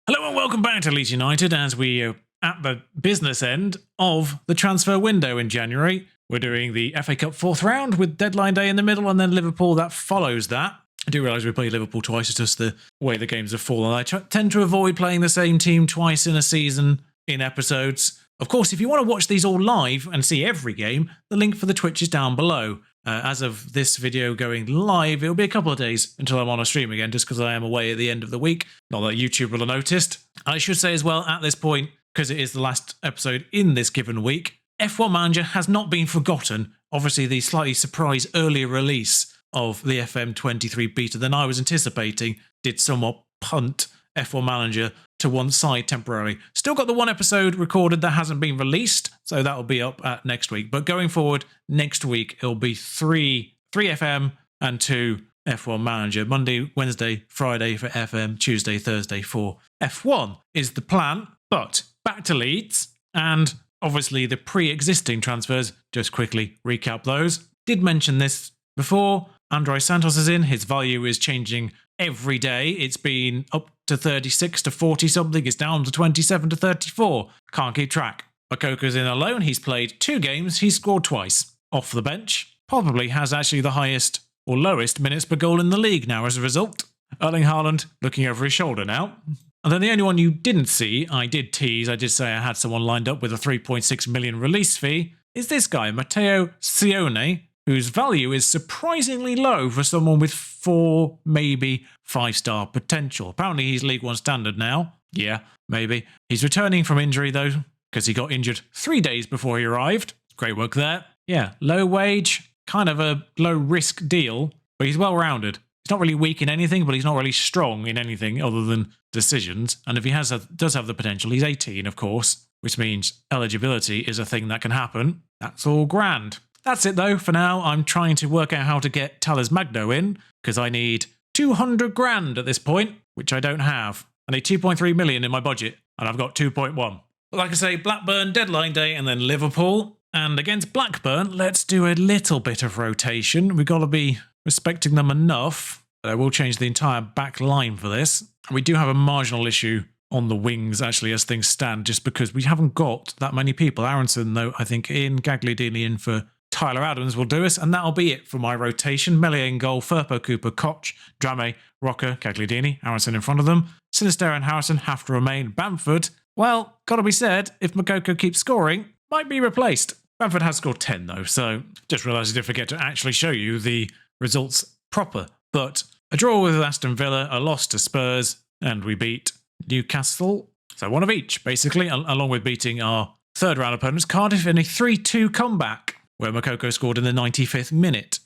Hello and welcome back to Leeds United as we are at the business end of the transfer window in January. We're doing the FA Cup fourth round with deadline day in the middle and then Liverpool that follows that. I do realise we played Liverpool twice, it's just the way the games have fallen. I tend to avoid playing the same team twice in a season in episodes. Of course, if you want to watch these all live and see every game, the link for the Twitch is down below. As of this video going live, it'll be a couple of days until I'm on a stream again, just because I am away at the end of the week. Not that YouTube will have noticed. I should say as well, at this point, because it is the last episode in this given week, F1 Manager has not been forgotten. Obviously, the slightly surprise earlier release of the FM23 beta than I was anticipating did somewhat punt F1 Manager to one side temporarily. Still got the one episode recorded that hasn't been released, so that'll be up at next week. But going forward, next week it'll be three FM and 2 F1 Manager. Monday, Wednesday, Friday for FM, Tuesday, Thursday for F1 is the plan. But back to Leeds, and obviously the pre-existing transfers, just quickly recap those. Did mention this before. André Santos is in, his value is changing every day. It's been up to 36 to 40 something, it's down to 27 to 34. Can't keep track. Makoko's in alone, he's played 2 games, he's scored twice. Off the bench, probably has actually the highest or lowest minutes per goal in the league now as a result. Erling Haaland looking over his shoulder now. And then the only one you didn't see, I did tease, I did say I had someone lined up with a 3.6 million release fee, is this guy, Matteo Sione, whose value is surprisingly low for someone with 4, maybe 5-star potential. Apparently he's League 1 standard now. Yeah, maybe. He's returning from injury though, because he got injured 3 days before he arrived. Great work there. Yeah, low wage, kind of a low risk deal, but he's well rounded. He's not really weak in anything, but he's not really strong in anything other than decisions. And if he does have the potential, he's 18 of course, which means eligibility is a thing that can happen. That's all grand. That's it though, for now. I'm trying to work out how to get Talis Magno in, because I need 200 grand at this point, which I don't have. I need 2.3 million in my budget, and I've got 2.1. But like I say, Blackburn deadline day, and then Liverpool. And against Blackburn, let's do a little bit of rotation. We've got to be respecting them enough. But I will change the entire back line for this. We do have a marginal issue on the wings, actually, as things stand, just because we haven't got that many people. Aronson, though, I think in, Gagliardini in for Tyler Adams will do us, and that'll be it for my rotation. Melier in goal, Firpo, Cooper, Koch, Drame, Rocker, Gagliardini, Aronson in front of them. Sinister and Harrison have to remain. Bamford, well, gotta be said, if Makoko keeps scoring, might be replaced. Bamford has scored 10 though, so just realised I did forget to actually show you the results proper. But a draw with Aston Villa, a loss to Spurs, and we beat Newcastle. So one of each, basically, along with beating our third round opponents, Cardiff, in a 3-2 comeback, where Makoko scored in the 95th minute,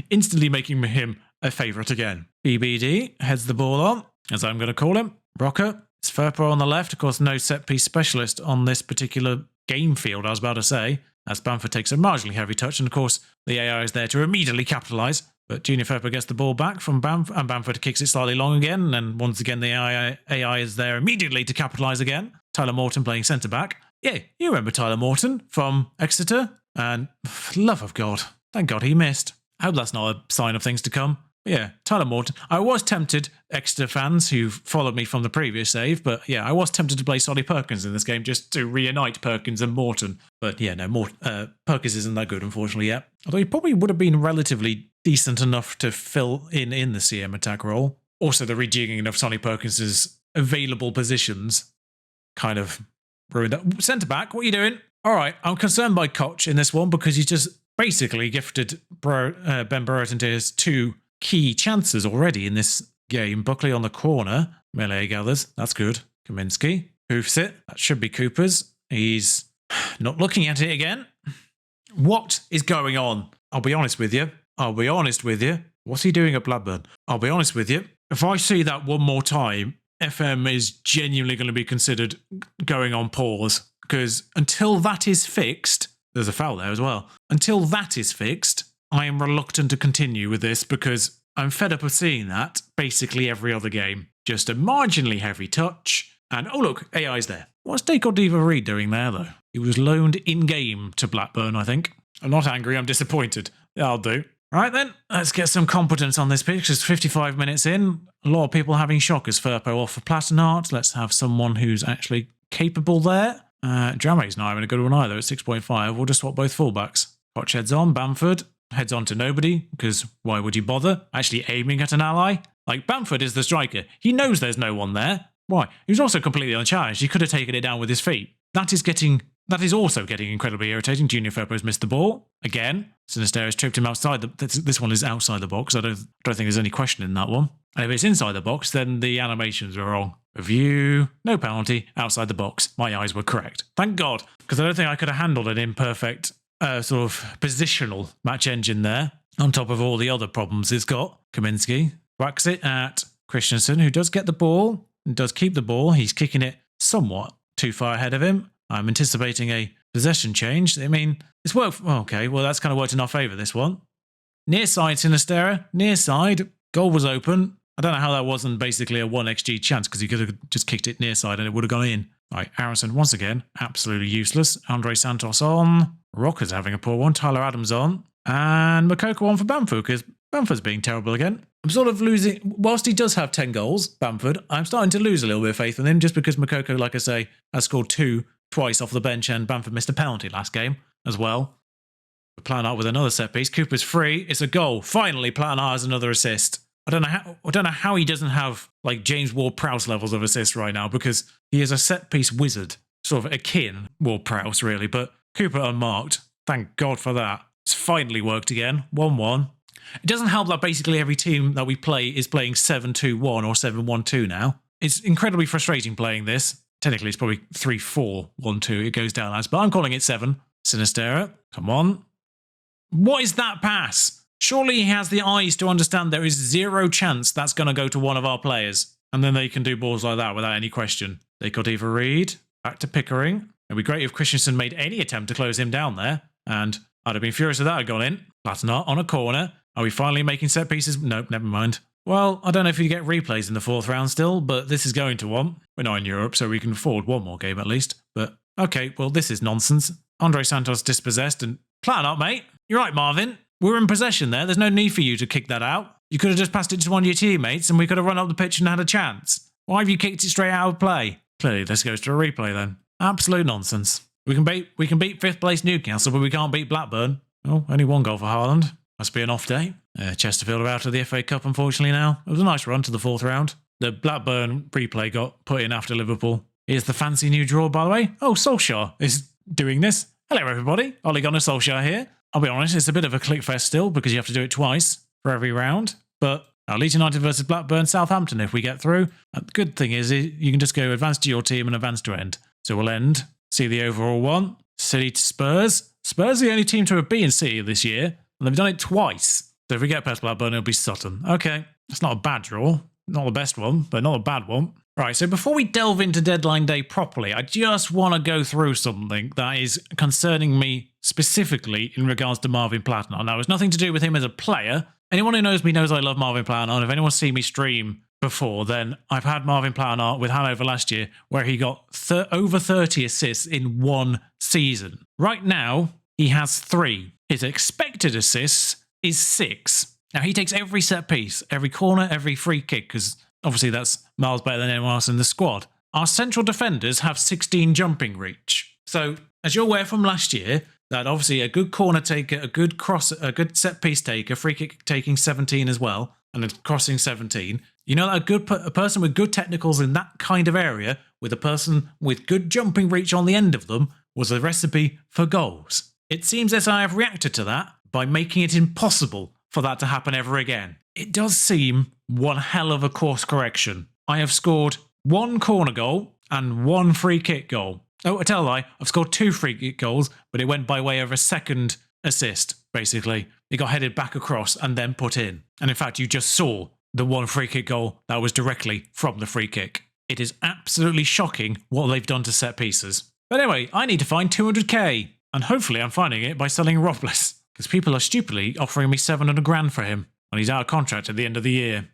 instantly making him a favourite again. BBD heads the ball on, as I'm going to call him. Rocker, it's Firpo on the left, of course no set-piece specialist on this particular game field, I was about to say, as Bamford takes a marginally heavy touch, and of course the AI is there to immediately capitalise. But Junior Firpo gets the ball back from Bamford, and Bamford kicks it slightly long again, and once again the AI is there immediately to capitalise again. Tyler Morton playing centre-back. Yeah, you remember Tyler Morton from Exeter? And for the love of God, thank God he missed. I hope that's not a sign of things to come. But yeah, Tyler Morton. I was tempted, Exeter fans who followed me from the previous save, but yeah, I was tempted to play Solly Perkins in this game just to reunite Perkins and Morton. But yeah, no, Perkins isn't that good, unfortunately, yet. Although he probably would have been relatively decent enough to fill in the CM attack role. Also, the rejigging of Solly Perkins's available positions kind of ruined that. Centre-back, what are you doing? All right, I'm concerned by Koch in this one because he's just basically gifted Ben Brereton to his 2 key chances already in this game. Buckley on the corner. Melee gathers. That's good. Kaminsky hoofs it. That should be Cooper's. He's not looking at it again. What is going on? I'll be honest with you. What's he doing at Blackburn? I'll be honest with you. If I see that one more time, FM is genuinely going to be considered going on pause. Because until that is fixed, there's a foul there as well. Until that is fixed, I am reluctant to continue with this because I'm fed up of seeing that basically every other game. Just a marginally heavy touch, and oh look, AI's there. What's Dacor Diva Reed doing there though? He was loaned in-game to Blackburn, I think. I'm not angry, I'm disappointed. That'll do. Right then, let's get some competence on this pitch. It's 55 minutes in. A lot of people having shockers. Firpo off for Plattenhardt. Let's have someone who's actually capable there. Drame's not having a good one either at 6.5. We'll just swap both fullbacks. Koch heads on. Bamford heads on to nobody, because why would you bother actually aiming at an ally? Like, Bamford is the striker. He knows there's no one there. Why? He was also completely unchallenged. He could have taken it down with his feet. That is also getting incredibly irritating. Junior Firpo's missed the ball. Again, Sinisterra's tripped him outside. This one is outside the box. I don't think there's any question in that one. And if it's inside the box, then the animations are wrong. Review, no penalty, outside the box. My eyes were correct. Thank God, because I don't think I could have handled an imperfect sort of positional match engine there, on top of all the other problems it's got. Kaminsky whacks it at Christensen, who does get the ball, and does keep the ball. He's kicking it somewhat too far ahead of him. I'm anticipating a possession change. I mean, it's worked. Okay, well, that's kind of worked in our favour, this one. Near side, Sinisterra. Near side. Goal was open. I don't know how that wasn't basically a 1xG chance, because he could have just kicked it near side and it would have gone in. Right, Aronson once again, absolutely useless. Andre Santos on. Rocker's having a poor one. Tyler Adams on. And Makoko on for Bamford, because Bamford's being terrible again. I'm sort of losing, whilst he does have 10 goals, Bamford, I'm starting to lose a little bit of faith in him, just because Makoko, like I say, has scored 2 twice off the bench, and Bamford missed a penalty last game as well. Plattenhardt with another set piece. Cooper's free. It's a goal. Finally, Plattenhardt has another assist. I don't know how he doesn't have like James Ward-Prowse levels of assists right now, because he is a set piece wizard, sort of akin Ward-Prowse really, but Cooper unmarked. Thank God for that. It's finally worked again. 1-1. It doesn't help that basically every team that we play is playing 7-2-1 or 7-1-2 now. It's incredibly frustrating playing this. Technically, it's probably 3-4-1-2 it goes down as, but I'm calling it 7. Sinisterra, come on. What is that pass? Surely he has the eyes to understand there is zero chance that's going to go to one of our players. And then they can do balls like that without any question. They could either read, back to Pickering. It'd be great if Christensen made any attempt to close him down there. And I'd have been furious if that had gone in. Plattenhardt on a corner. Are we finally making set pieces? Nope, never mind. Well, I don't know if you get replays in the 4th round still, but this is going to one. We're not in Europe, so we can afford one more game at least. But, okay, well, this is nonsense. Andre Santos dispossessed, and Plattenhardt, mate. You're right, Marvin. We're in possession there. There's no need for you to kick that out. You could have just passed it to one of your teammates, and we could have run up the pitch and had a chance. Why have you kicked it straight out of play? Clearly, this goes to a replay then. Absolute nonsense. We can beat 5th place Newcastle, but we can't beat Blackburn. Oh, only 1 goal for Haaland. Must be an off day. Chesterfield are out of the FA Cup, unfortunately, now. It was a nice run to the 4th round. The Blackburn replay got put in after Liverpool. Here's the fancy new draw, by the way. Oh, Solskjaer is doing this. Hello, everybody. Ole Gunnar Solskjaer here. I'll be honest, it's a bit of a click fest still, because you have to do it twice for every round. But Leeds United versus Blackburn, Southampton, if we get through. The good thing is you can just go advance to your team and advance to end. So we'll end. See the overall one. City to Spurs. Spurs are the only team to have beaten City this year, and they've done it twice. So if we get past Blackburn, it'll be Sutton. Okay, that's not a bad draw. Not the best one, but not a bad one. Right, so before we delve into deadline day properly, I just want to go through something that is concerning me specifically in regards to Marvin Plattenhardt. Now, it's nothing to do with him as a player. Anyone who knows me knows I love Marvin Plattenhardt. If anyone's seen me stream before, then I've had Marvin Plattenhardt with Hanover last year, where he got over 30 assists in one season. Right now, he has 3. His expected assists is 6. Now, he takes every set piece, every corner, every free kick, because obviously that's miles better than anyone else in the squad. Our central defenders have 16 jumping reach. So, as you're aware from last year, that obviously a good corner taker, a good set piece taker, free kick taking 17 as well, and a crossing 17. You know that a person with good technicals in that kind of area, with a person with good jumping reach on the end of them, was a recipe for goals. It seems as I have reacted to that by making it impossible for that to happen ever again. It does seem one hell of a course correction. I have scored 1 corner goal and 1 free kick goal. Oh, I tell a lie, I've scored 2 free kick goals, but it went by way of a second assist, basically. It got headed back across and then put in. And in fact, you just saw the 1 free kick goal that was directly from the free kick. It is absolutely shocking what they've done to set pieces. But anyway, I need to find 200k. And hopefully I'm finding it by selling Robles, because people are stupidly offering me 700 grand for him when he's out of contract at the end of the year.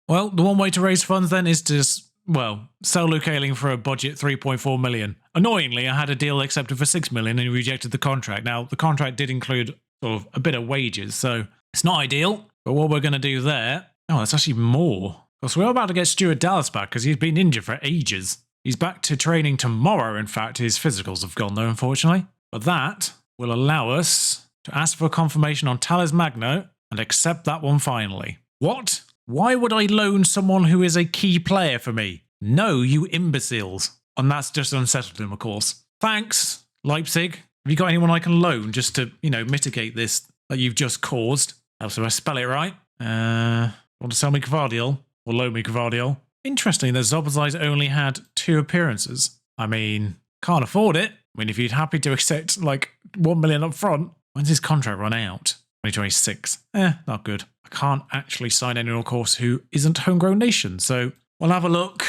Well, the one way to raise funds then is to sell Luke Ayling for a budget 3.4 million. Annoyingly, I had a deal accepted for 6 million and he rejected the contract. Now, the contract did include sort of a bit of wages. So it's not ideal. But what we're going to do there... Oh, that's actually more. Because we're about to get Stuart Dallas back because he's been injured for ages. He's back to training tomorrow, in fact. His physicals have gone, though, unfortunately. But that will allow us to ask for confirmation on Thales Magno and accept that one finally. What? Why would I loan someone who is a key player for me? No, you imbeciles. And that's just unsettled him, of course. Thanks, Leipzig. Have you got anyone I can loan just to, mitigate this that you've just caused? Oh, so I spell it right. Want to sell me Kvardiol? Or loan me Kvardiol? Interesting that Zobazai's only had 2 appearances. I mean, can't afford it. I mean, if you'd happy to accept, 1 million up front, when's his contract run out? 2026. Not good. I can't actually sign anyone, of course, who isn't homegrown nation, so we'll have a look.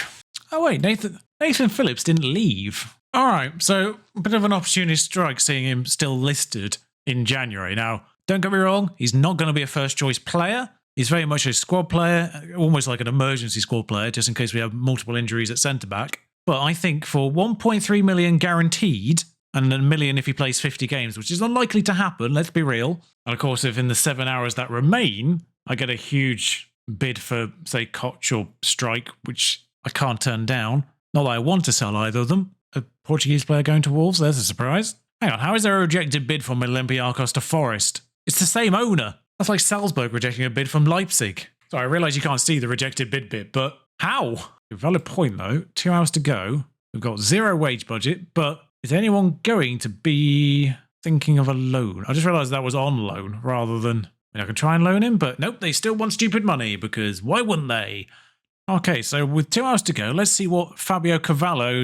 Oh, wait, Nathan Phillips didn't leave. All right, so a bit of an opportunity strike seeing him still listed in January. Now, don't get me wrong, he's not going to be a first-choice player. He's very much a squad player, almost like an emergency squad player, just in case we have multiple injuries at centre-back. But I think for 1.3 million guaranteed, and $1 million if he plays 50 games, which is unlikely to happen, let's be real. And of course, if in the 7 hours that remain, I get a huge bid for, say, Koch or Strike, which I can't turn down. Not that I want to sell either of them. A Portuguese player going to Wolves, there's a surprise. Hang on, how is there a rejected bid from Olympiacos to Forest? It's the same owner. That's like Salzburg rejecting a bid from Leipzig. So I realise you can't see the rejected bid bit, but how? A valid point though, 2 hours to go. We've got 0 wage budget, but is anyone going to be thinking of a loan? I just realised that was on loan rather than... I can try and loan him, but nope, they still want stupid money because why wouldn't they? Okay, so with 2 hours to go, let's see what Fabio Carvalho...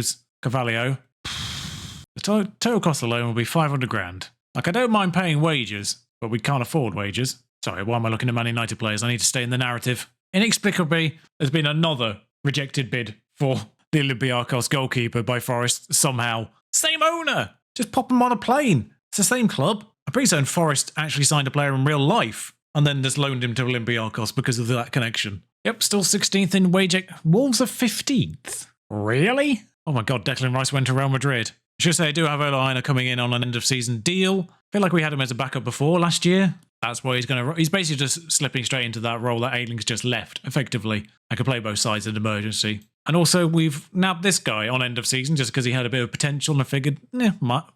The total cost of the loan will be 500 grand. I don't mind paying wages, but we can't afford wages. Sorry, why am I looking at Man United players? I need to stay in the narrative. Inexplicably, there's been another rejected bid for the Olympiacos goalkeeper by Forest somehow. Same owner! Just pop him on a plane. It's the same club. I'm pretty certain Forest actually signed a player in real life and then just loaned him to Olympiacos because of that connection. Yep, still 16th in wage... Wolves are 15th. Really? Oh my god, Declan Rice went to Real Madrid. I should say I do have Olaina coming in on an end-of-season deal. I feel like we had him as a backup before last year. That's why he's basically just slipping straight into that role that Ailing's just left, effectively. I could play both sides in emergency. And also, we've nabbed this guy on end of season just because he had a bit of potential and I figured,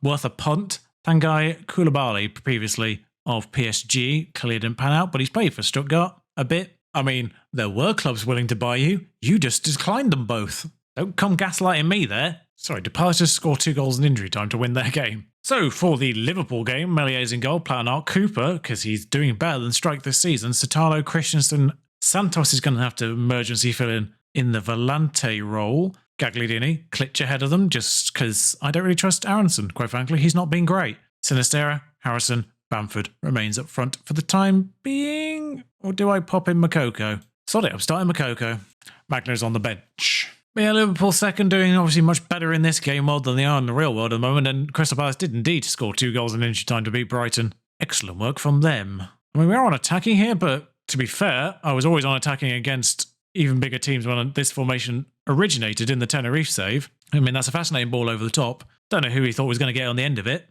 worth a punt. Tanguy Koulibaly, previously of PSG, clearly didn't pan out, but he's played for Stuttgart a bit. I mean, there were clubs willing to buy you. You just declined them both. Don't come gaslighting me there. Sorry, Depay just scored 2 goals in injury time to win their game. So, for the Liverpool game, Melier's in goal, Platnart, Cooper, because he's doing better than Strike this season, Sotalo, Christensen, Santos is going to have to emergency fill in the Volante role. Gagliardini, Klitsch ahead of them, just because I don't really trust Aronson, quite frankly. He's not been great. Sinistera, Harrison, Bamford remains up front for the time being. Or do I pop in Makoko? Sod it, I'm starting Makoko. Magno's on the bench. But yeah, Liverpool second, doing obviously much better in this game world than they are in the real world at the moment, and Crystal Palace did indeed score 2 goals in injury time to beat Brighton. Excellent work from them. I mean, we are on attacking here, but to be fair, I was always on attacking against even bigger teams when this formation originated in the Tenerife save. I mean, that's a fascinating ball over the top. Don't know who he thought was going to get on the end of it.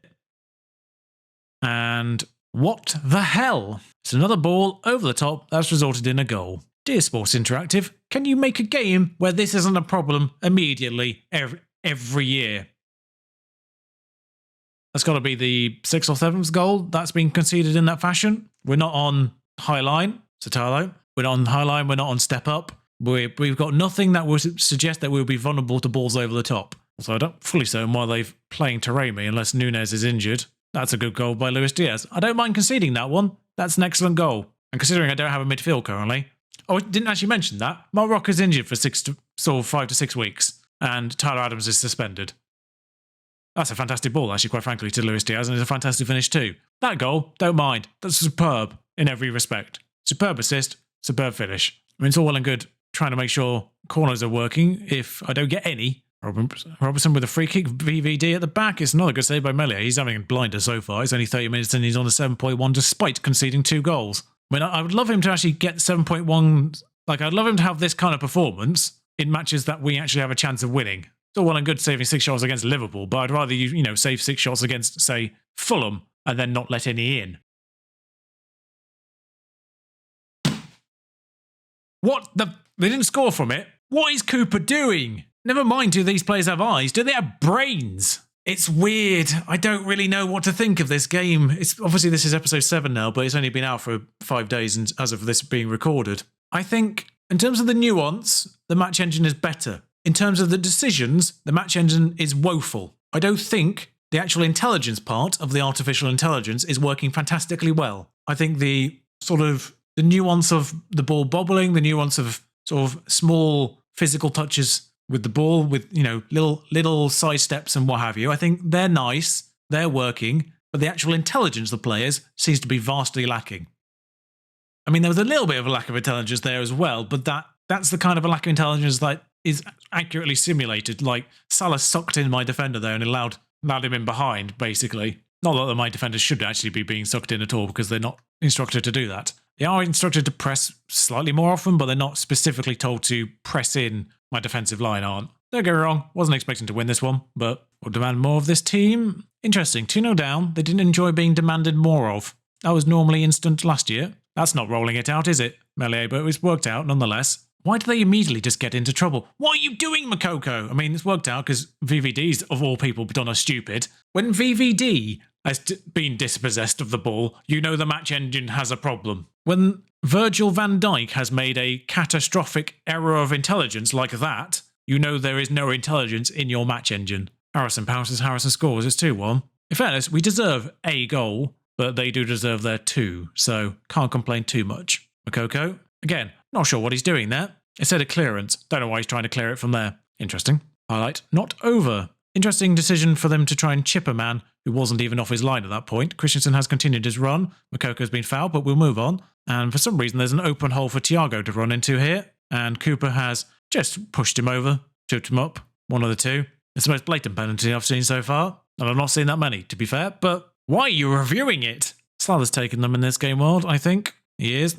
And what the hell? It's another ball over the top that's resulted in a goal. Dear Sports Interactive, can you make a game where this isn't a problem immediately every year? That's got to be the 6th or 7th goal that's been conceded in that fashion. We're not on high line, Sotalo. We're not on high line, we're not on step up. We've got nothing that would suggest that we'll be vulnerable to balls over the top. So I don't fully certain why they're playing Taremi unless Nunes is injured. That's a good goal by Luis Diaz. I don't mind conceding that one. That's an excellent goal. And considering I don't have a midfield currently... Oh, I didn't actually mention that. Mark Rocker's injured for 5 to 6 weeks, and Tyler Adams is suspended. That's a fantastic ball, actually, quite frankly, to Luis Diaz, and it's a fantastic finish too. That goal, don't mind. That's superb in every respect. Superb assist, superb finish. I mean, it's all well and good trying to make sure corners are working if I don't get any. Robertson with a free kick, VVD at the back. It's another good save by Melier. He's having a blinder so far. It's only 30 minutes and he's on a 7.1 despite conceding 2 goals. I mean, I would love him to actually get 7.1. I'd love him to have this kind of performance in matches that we actually have a chance of winning. It's all well and good saving 6 shots against Liverpool, but I'd rather you save 6 shots against, say, Fulham and then not let any in. What the? They didn't score from it. What is Cooper doing? Never mind, do these players have eyes? Do they have brains? It's weird. I don't really know what to think of this game. It's obviously this is episode 7 now, but it's only been out for 5 days and as of this being recorded. I think in terms of the nuance, the match engine is better. In terms of the decisions, the match engine is woeful. I don't think the actual intelligence part of the artificial intelligence is working fantastically well. I think the nuance of the ball bobbling, the nuance of sort of small physical touches with the ball, with, you know, little side steps and what have you. I think they're nice, they're working, but the actual intelligence of the players seems to be vastly lacking. I mean, there was a little bit of a lack of intelligence there as well, but that's the kind of a lack of intelligence that is accurately simulated. Like, Salah sucked in my defender there and allowed him in behind, basically. Not that my defenders should actually be being sucked in at all, because they're not instructed to do that. They are instructed to press slightly more often, but they're not specifically told to press in. My defensive line aren't. Don't get me wrong, wasn't expecting to win this one, but we'll demand more of this team. Interesting, 2-0 down, they didn't enjoy being demanded more of. That was normally instant last year. That's not rolling it out, is it, Melee? But it's worked out nonetheless. Why do they immediately just get into trouble? What are you doing, Makoko? I mean, it's worked out because VVD's, of all people, done us stupid. When VVD has been dispossessed of the ball, you know the match engine has a problem. When Virgil van Dijk has made a catastrophic error of intelligence like that, you know there is no intelligence in your match engine. Harrison pounces, Harrison scores, it's 2-1. In fairness, we deserve a goal, but they do deserve their 2, so can't complain too much. Makoko, again, not sure what he's doing there. It said a clearance, don't know why he's trying to clear it from there. Interesting. Highlight, not over. Interesting decision for them to try and chip a man who wasn't even off his line at that point. Christensen has continued his run. Makoko's been fouled, but we'll move on. And for some reason, there's an open hole for Thiago to run into here. And Cooper has just pushed him over, tipped him up, one of the two. It's the most blatant penalty I've seen so far. And I've not seen that many, to be fair. But why are you reviewing it? Salah's taken them in this game world, I think. He is.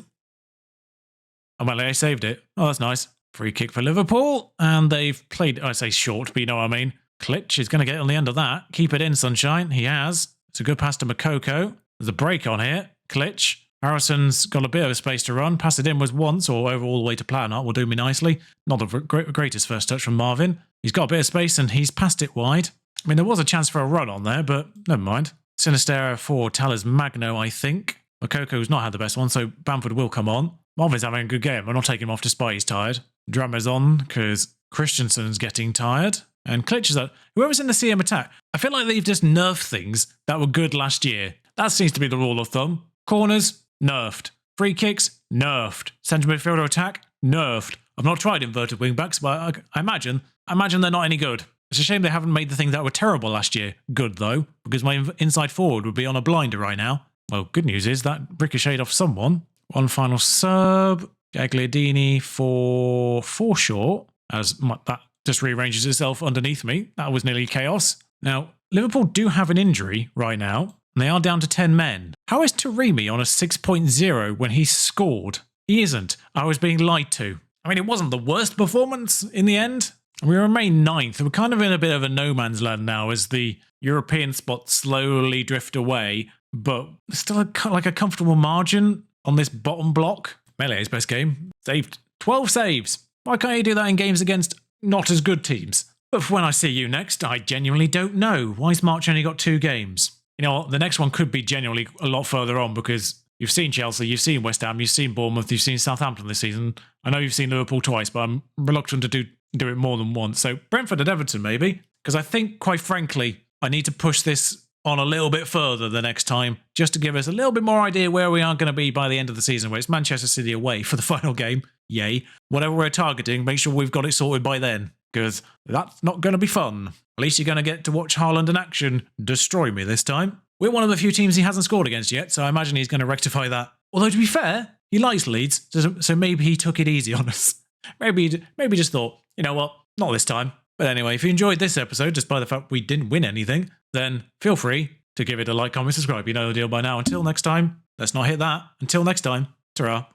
Oh, well, they saved it. Oh, that's nice. Free kick for Liverpool. And they've played, I say short, but you know what I mean. Klitsch is going to get on the end of that. Keep it in, Sunshine. He has. It's a good pass to Makoko. There's a break on here. Klitsch. Harrison's got a bit of a space to run. Pass it in was once, or over all the way to Planart will do me nicely. Not the greatest first touch from Marvin. He's got a bit of space and he's passed it wide. I mean, there was a chance for a run on there, but never mind. Sinistera for Talis Magno, I think. Makoko's not had the best one, so Bamford will come on. Marvin's having a good game. I'm not taking him off despite he's tired. Drama's on because Christensen's getting tired. And Klitsch is up. Whoever's in the CM attack, I feel like they've just nerfed things that were good last year. That seems to be the rule of thumb. Corners, nerfed. Free kicks, nerfed. Central midfielder attack, nerfed. I've not tried inverted wingbacks, but I imagine they're not any good. It's a shame they haven't made the things that were terrible last year good, though, because my inside forward would be on a blinder right now. Well, good news is that ricocheted off someone. One final sub. Gagliardini for Forshaw, as that just rearranges itself underneath me. That was nearly chaos. Now, Liverpool do have an injury right now, and they are down to 10 men. How is Taremi on a 6.0 when he scored? He isn't. I was being lied to. I mean, it wasn't the worst performance in the end. We remain 9th. We're kind of in a bit of a no man's land now as the European spots slowly drift away, but still like a comfortable margin on this bottom block. Melee's best game. Saved 12 saves. Why can't you do that in games against not as good teams? But for when I see you next, I genuinely don't know. Why's March only got 2 games? You know what? The next one could be genuinely a lot further on because you've seen Chelsea, you've seen West Ham, you've seen Bournemouth, you've seen Southampton this season. I know you've seen Liverpool twice, but I'm reluctant to do it more than once. So Brentford and Everton maybe, because I think, quite frankly, I need to push this on a little bit further the next time, just to give us a little bit more idea where we are going to be by the end of the season, where it's Manchester City away for the final game. Yay. Whatever we're targeting, make sure we've got it sorted by then, because that's not going to be fun. At least you're going to get to watch Haaland in action destroy me this time. We're one of the few teams he hasn't scored against yet, so I imagine he's going to rectify that. Although, to be fair, he likes Leeds, so maybe he took it easy on us. Maybe just thought, you know what, not this time. But anyway, if you enjoyed this episode, despite the fact we didn't win anything, then feel free to give it a like, comment, subscribe. You know the deal by now. Until next time, let's not hit that. Until next time, ta-ra.